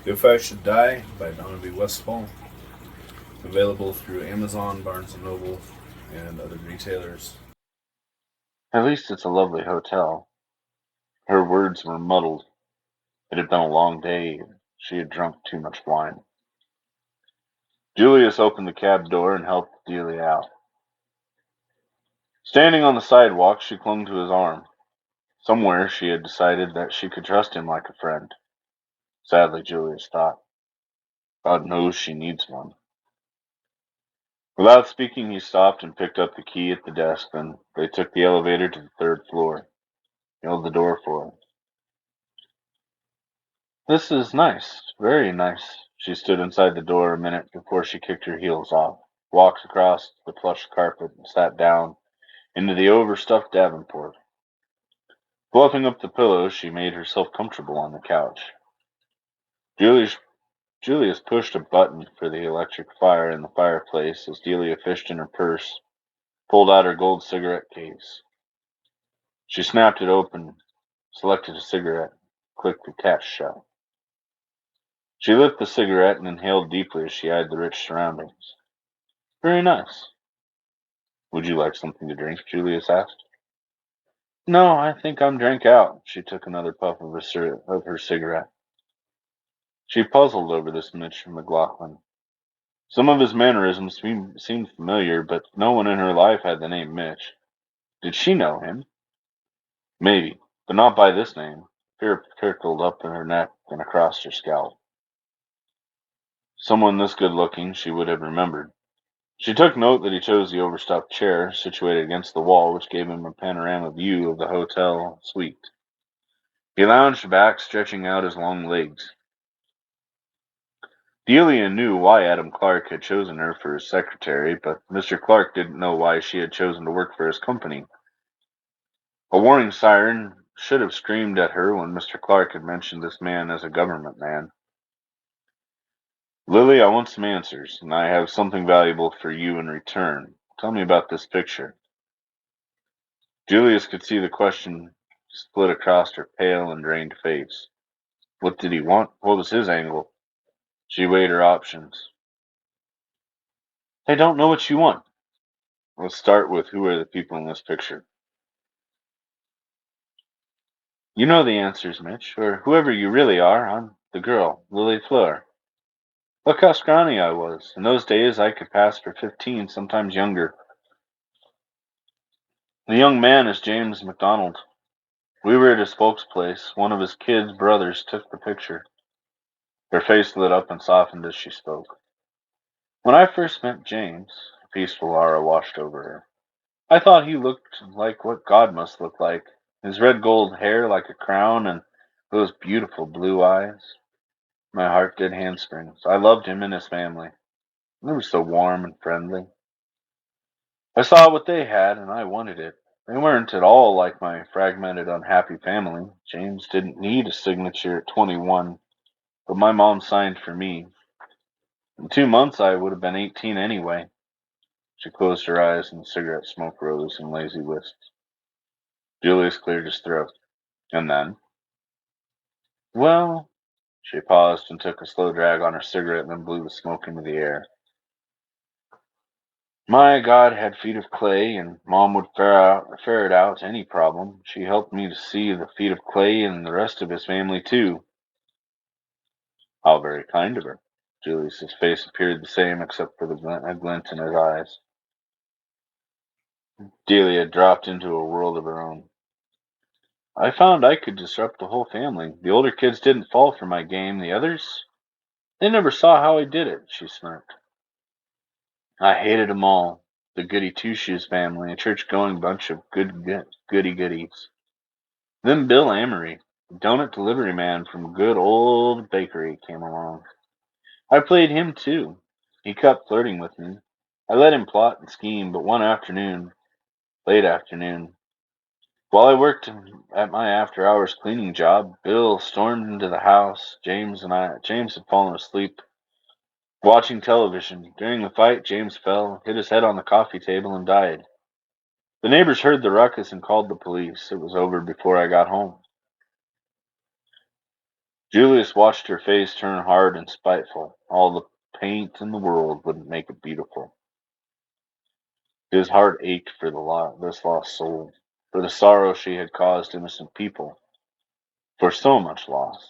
If I Should Die by Donevy Westphal, available through Amazon, Barnes & Noble, and other retailers. At least it's a lovely hotel. Her words were muddled. It had been a long day, and she had drunk too much wine. Julius opened the cab door and helped Delia out. Standing on the sidewalk, she clung to his arm. Somewhere she had decided that she could trust him like a friend. Sadly, Julius thought. God knows she needs one. Without speaking, he stopped and picked up the key at the desk, and they took the elevator to the third floor. He held the door for her. This is nice, very nice. She stood inside the door a minute before she kicked her heels off, walked across the plush carpet, and sat down into the overstuffed davenport. Fluffing up the pillows, she made herself comfortable on the couch. Julius, Julius pushed a button for the electric fire in the fireplace as Delia fished in her purse, pulled out her gold cigarette case. She snapped it open, selected a cigarette, clicked the catch shut. She lit the cigarette and inhaled deeply as she eyed the rich surroundings. Very nice. Would you like something to drink? Julius asked. No, I think I'm drank out. She took another puff of her cigarette. She puzzled over this Mitch McLaughlin. Some of his mannerisms seemed familiar, but no one in her life had the name Mitch. Did she know him? Maybe, but not by this name. Fear trickled up in her neck and across her scalp. Someone this good looking she would have remembered. She took note that he chose the overstuffed chair situated against the wall, which gave him a panorama view of the hotel suite. He lounged back, stretching out his long legs. Delia knew why Adam Clark had chosen her for his secretary, but Mr. Clark didn't know why she had chosen to work for his company. A warning siren should have screamed at her when Mr. Clark had mentioned this man as a government man. Lily, I want some answers, and I have something valuable for you in return. Tell me about this picture. Julius could see the question split across her pale and drained face. What did he want? What was his angle? She weighed her options. I don't know what you want. Let's start with who are the people in this picture. You know the answers, Mitch, or whoever you really are. I'm the girl, Lily Fleur. Look how scrawny I was. In those days I could pass for 15, sometimes younger. The young man is James MacDonald. We were at his folks' place. One of his kids' brothers took the picture. Her face lit up and softened as she spoke. When I first met James, a peaceful aura washed over her. I thought he looked like what God must look like. His red gold hair like a crown and those beautiful blue eyes. My heart did handsprings. I loved him and his family. They were so warm and friendly. I saw what they had, and I wanted it. They weren't at all like my fragmented, unhappy family. James didn't need a signature at 21, but my mom signed for me. In 2 months, I would have been 18 anyway. She closed her eyes, and the cigarette smoke rose in lazy wisps. Julius cleared his throat. And then? Well, she paused and took a slow drag on her cigarette, and then blew the smoke into the air. My God had feet of clay, and Mom would ferret out any problem. She helped me to see the feet of clay and the rest of his family, too. How very kind of her. Julius's face appeared the same, except for a glint in his eyes. Delia dropped into a world of her own. I found I could disrupt the whole family. The older kids didn't fall for my game. The others, they never saw how I did it, she smirked. I hated 'em all. The Goody Two-Shoes family, a church-going bunch of goody-goodies. Then Bill Amory, the donut delivery man from good old bakery, came along. I played him too. He kept flirting with me. I let him plot and scheme, but one afternoon, late afternoon, while I worked at my after-hours cleaning job, Bill stormed into the house. James had fallen asleep watching television. During the fight, James fell, hit his head on the coffee table, and died. The neighbors heard the ruckus and called the police. It was over before I got home. Julius watched her face turn hard and spiteful. All the paint in the world wouldn't make it beautiful. His heart ached for this lost soul, for the sorrow she had caused innocent people, for so much loss.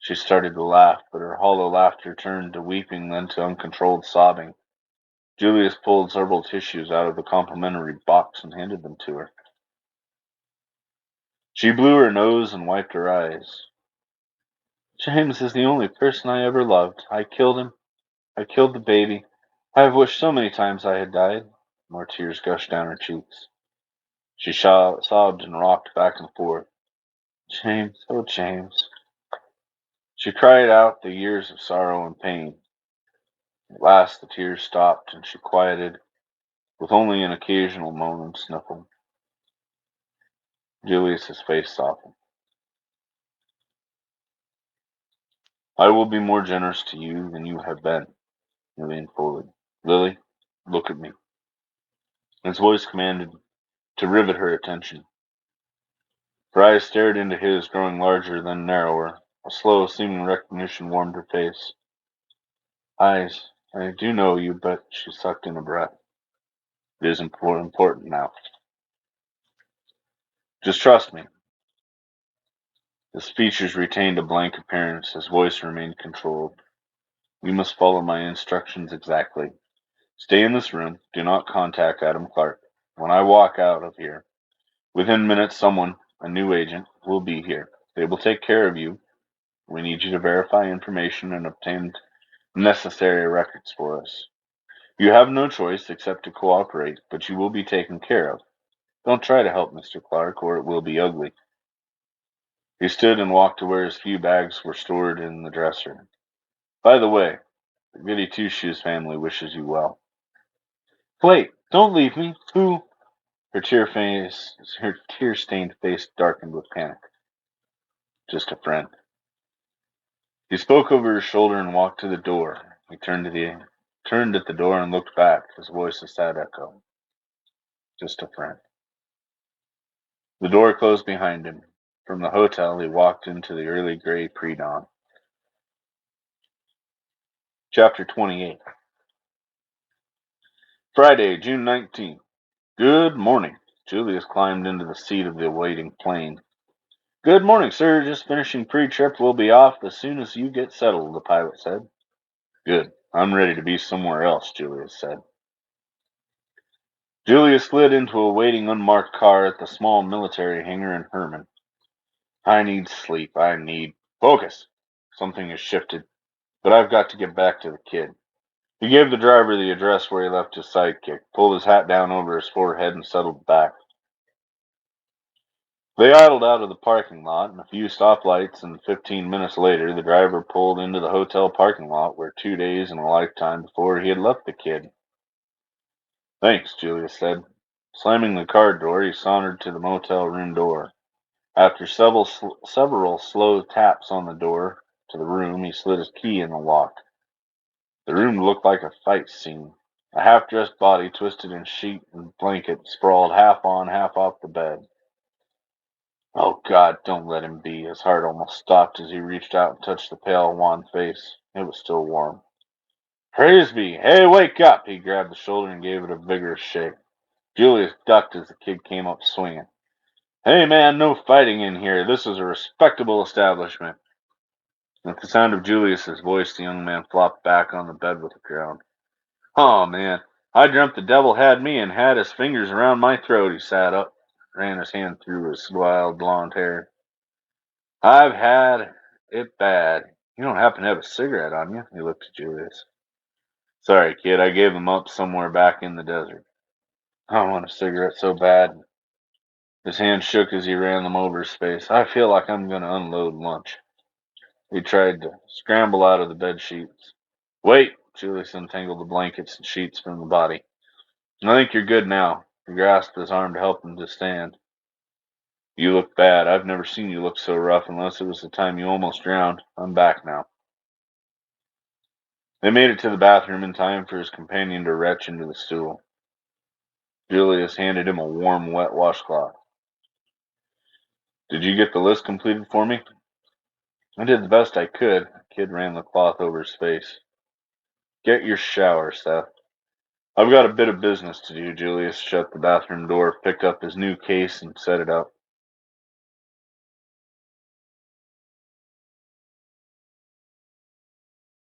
She started to laugh, but her hollow laughter turned to weeping, then to uncontrolled sobbing. Julius pulled several tissues out of the complimentary box and handed them to her. She blew her nose and wiped her eyes. James is the only person I ever loved. I killed him. I killed the baby. I have wished so many times I had died. More tears gushed down her cheeks. She sobbed and rocked back and forth. James, oh James. She cried out the years of sorrow and pain. At last the tears stopped and she quieted, with only an occasional moan and sniffle. Julius's face softened. I will be more generous to you than you have been, he leaned forward. Lily, look at me. His voice commanded to rivet her attention. Her eyes stared into his, growing larger, then narrower. A slow, seeming recognition warmed her face. Eyes, I do know you, but she sucked in a breath. It is important now. Just trust me. His features retained a blank appearance. His voice remained controlled. You must follow my instructions exactly. Stay in this room. Do not contact Adam Clark. When I walk out of here, within minutes someone, a new agent, will be here. They will take care of you. We need you to verify information and obtain necessary records for us. You have no choice except to cooperate, but you will be taken care of. Don't try to help Mr. Clark, or it will be ugly. He stood and walked to where his few bags were stored in the dresser. By the way, the Goody Two-Shoes family wishes you well. Wait, don't leave me. Who? Her tear-stained face darkened with panic. Just a friend. He spoke over his shoulder and walked to the door. He turned at the door and looked back, his voice a sad echo. Just a friend. The door closed behind him. From the hotel, he walked into the early gray pre-dawn. Chapter 28. Friday, June 19th. Good morning. Julius climbed into the seat of the awaiting plane. Good morning, sir. Just finishing pre-trip. We'll be off as soon as you get settled, the pilot said. Good. I'm ready to be somewhere else, Julius said. Julius slid into a waiting unmarked car at the small military hangar in Herman. I need sleep. I need focus. Something has shifted, but I've got to get back to the kid. He gave the driver the address where he left his sidekick, pulled his hat down over his forehead, and settled back. They idled out of the parking lot, and a few stoplights, and 15 minutes later the driver pulled into the hotel parking lot where 2 days and a lifetime before he had left the kid. Thanks, Julius said. Slamming the car door, he sauntered to the motel room door. After several slow taps on the door to the room, he slid his key in the lock. The room looked like a fight scene. A half-dressed body, twisted in sheet and blanket, sprawled half on, half off the bed. Oh, God, don't let him be. His heart almost stopped as he reached out and touched the pale, wan face. It was still warm. Praise be! Hey, wake up! He grabbed the shoulder and gave it a vigorous shake. Julius ducked as the kid came up swinging. Hey, man, no fighting in here. This is a respectable establishment. At the sound of Julius's voice, the young man flopped back on the bed with a groan. Oh, man, I dreamt the devil had me and had his fingers around my throat. He sat up, ran his hand through his wild blonde hair. I've had it bad. You don't happen to have a cigarette on you? He looked at Julius. Sorry, kid, I gave them up somewhere back in the desert. I want a cigarette so bad. His hand shook as he ran them over his face. I feel like I'm going to unload lunch. He tried to scramble out of the bed sheets. Wait! Julius untangled the blankets and sheets from the body. I think you're good now. He grasped his arm to help him to stand. You look bad. I've never seen you look so rough unless it was the time you almost drowned. I'm back now. They made it to the bathroom in time for his companion to retch into the stool. Julius handed him a warm, wet washcloth. Did you get the list completed for me? I did the best I could. The kid ran the cloth over his face. Get your shower, Seth. I've got a bit of business to do. Julius shut the bathroom door, picked up his new case, and set it up.